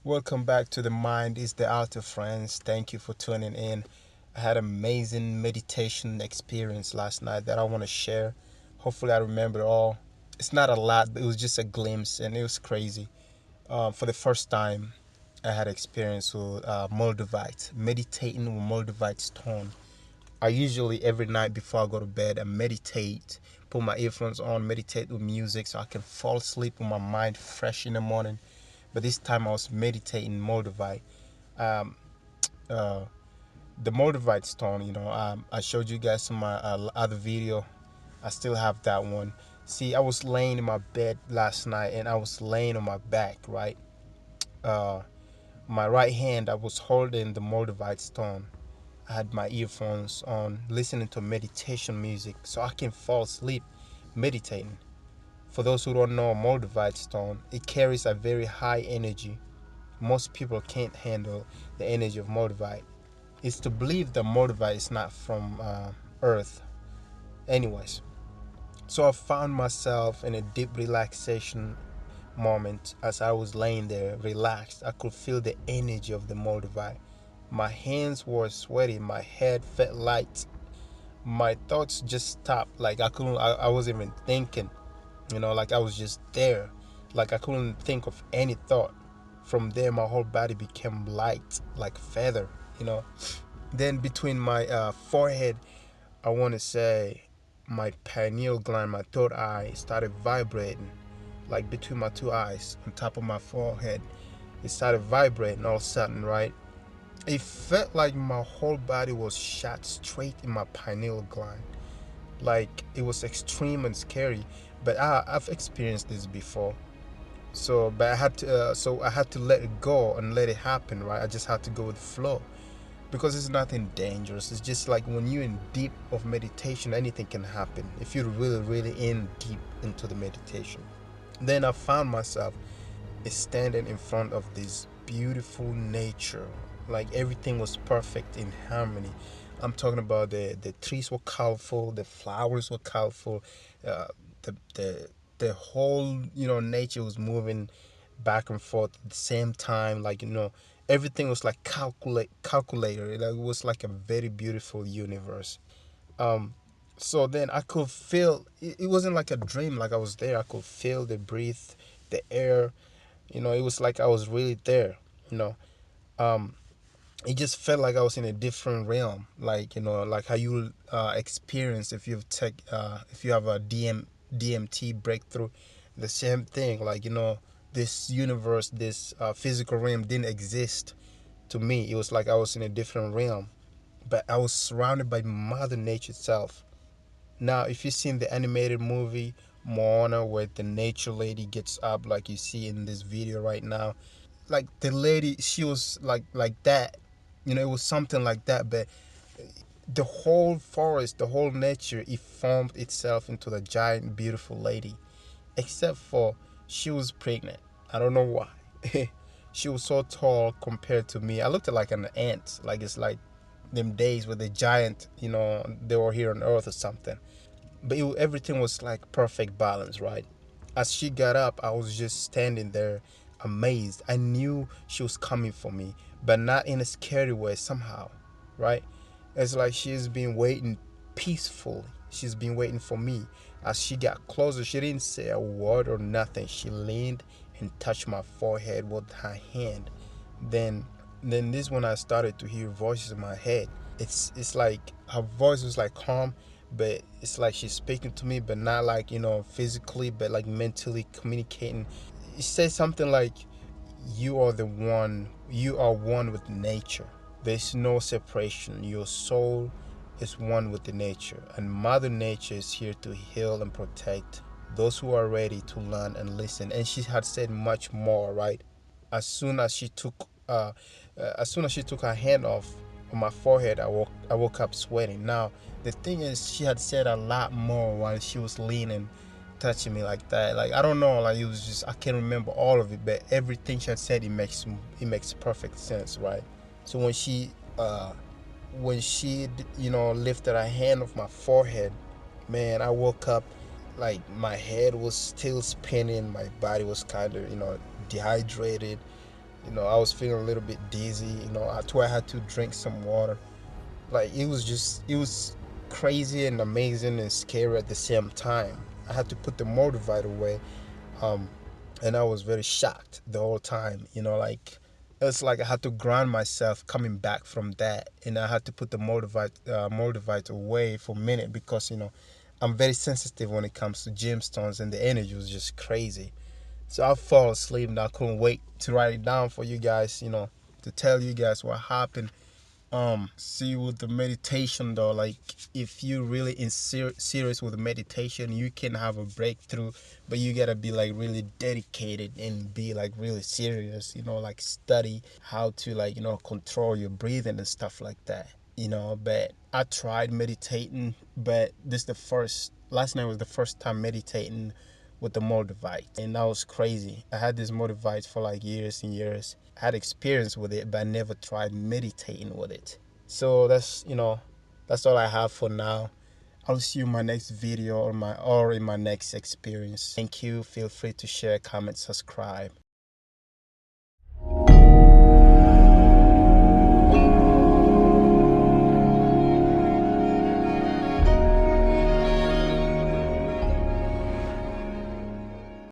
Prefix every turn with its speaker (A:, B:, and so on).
A: Welcome back to The Mind is the Art of Friends. Thank you for tuning in. I had an amazing meditation experience last night that I want to share. Hopefully, I remember it all. It's not a lot, but it was just a glimpse, and it was crazy. For the first time, I had experience with Moldavite, meditating with Moldavite Stone. I usually every night before I go to bed, I meditate, put my earphones on, meditate with music so I can fall asleep with my mind fresh in the morning. But this time I was meditating Moldavite. Um, uh, the Moldavite stone, I showed you guys in my other video. I still have that one. See, I was laying in my bed last night and I was laying on my back, right? Uh, my right hand, I was holding the Moldavite stone. I had my earphones on, listening to meditation music so I can fall asleep meditating. For those who don't know Moldavite stone, it carries a very high energy. Most people can't handle the energy of Moldavite. It's to believe that Moldavite is not from Earth. Anyways, so I found myself in a deep relaxation moment as I was laying there, relaxed. I could feel the energy of the Moldavite. My hands were sweaty, my head felt light. My thoughts just stopped. Like I wasn't even thinking, like I was just there. Like I couldn't think of any thought. From there, my whole body became light, like feather, you know. Then between my forehead, I want to say my pineal gland, my third eye, started vibrating. Like between my two eyes, on top of my forehead, it started vibrating all of a sudden, right? It felt like my whole body was shot straight in my pineal gland. Like it was extreme and scary, but I've experienced this before. But I had to let it go and let it happen, right? I just had to go with the flow because it's nothing dangerous. It's just like when you're in deep of meditation, anything can happen if you're really, really in deep into the meditation. Then I found myself standing in front of this beautiful nature. Like everything was perfect in harmony. I'm talking about the trees were colorful, the flowers were colorful, uh, the whole nature was moving back and forth at the same time. Like everything was like calculator. Like, it was like a very beautiful universe. Um, so then I could feel it wasn't like a dream. Like I was there. I could feel the breath, the air. It was like I was really there. You know, um, it just felt like I was in a different realm. Like like how you experience if you have a DMT breakthrough, the same thing. Like this universe, this physical realm didn't exist to me. It was like I was in a different realm, but I was surrounded by Mother Nature itself. Now, if you've seen the animated movie Moana, where the nature lady gets up, like you see in this video right now, like the lady, she was like that. It was something like that. But the whole forest, the whole nature, it formed itself into the giant, beautiful lady. Except for she was pregnant. I don't know why. She was so tall compared to me. I looked at like an ant. Like it's like them days with the giant, they were here on Earth or something. But everything was like perfect balance, right? As she got up, I was just standing there amazed. I knew she was coming for me, but not in a scary way somehow, right? It's like she's been waiting peacefully. She's been waiting for me. As she got closer, she didn't say a word or nothing. She leaned and touched my forehead with her hand. Then then this when I started to hear voices in my head. It's like her voice was like calm, but it's like she's speaking to me, but not like physically, but like mentally communicating. It says something like, "You are the one. You are one with nature. There's no separation. Your soul is one with the nature, and Mother Nature is here to heal and protect those who are ready to learn and listen." And she had said much more, right? As soon as she took, as soon as she took her hand off on my forehead, I woke up sweating. Now, the thing is, she had said a lot more while she was leaning, touching me like that. Like I don't know, like it was just I can't remember all of it, but everything she had said, it makes perfect sense, right? So when she lifted her hand off my forehead, man, I woke up like my head was still spinning, my body was kind of dehydrated. I was feeling a little bit dizzy. That's why I had to drink some water. Like it was crazy and amazing and scary at the same time. I had to put the Moldavite away, um, and I was very shocked the whole time. Like it's like I had to grind myself coming back from that, and I had to put the Moldavite away for a minute because I'm very sensitive when it comes to gemstones, and the energy was just crazy. So I fall asleep and I couldn't wait to write it down for you guys, to tell you guys what happened. See, with the meditation though, like if you really serious with meditation, you can have a breakthrough, but you gotta be like really dedicated and be like really serious, like study how to like control your breathing and stuff like that. But I tried meditating, but this the first last night was the first time meditating with the Moldavite, and that was crazy. I had this Moldavite for like years and years. I had experience with it, but I never tried meditating with it. So that's all I have for now. I'll see you in my next video or in my next experience. Thank you. Feel free to share, comment, subscribe.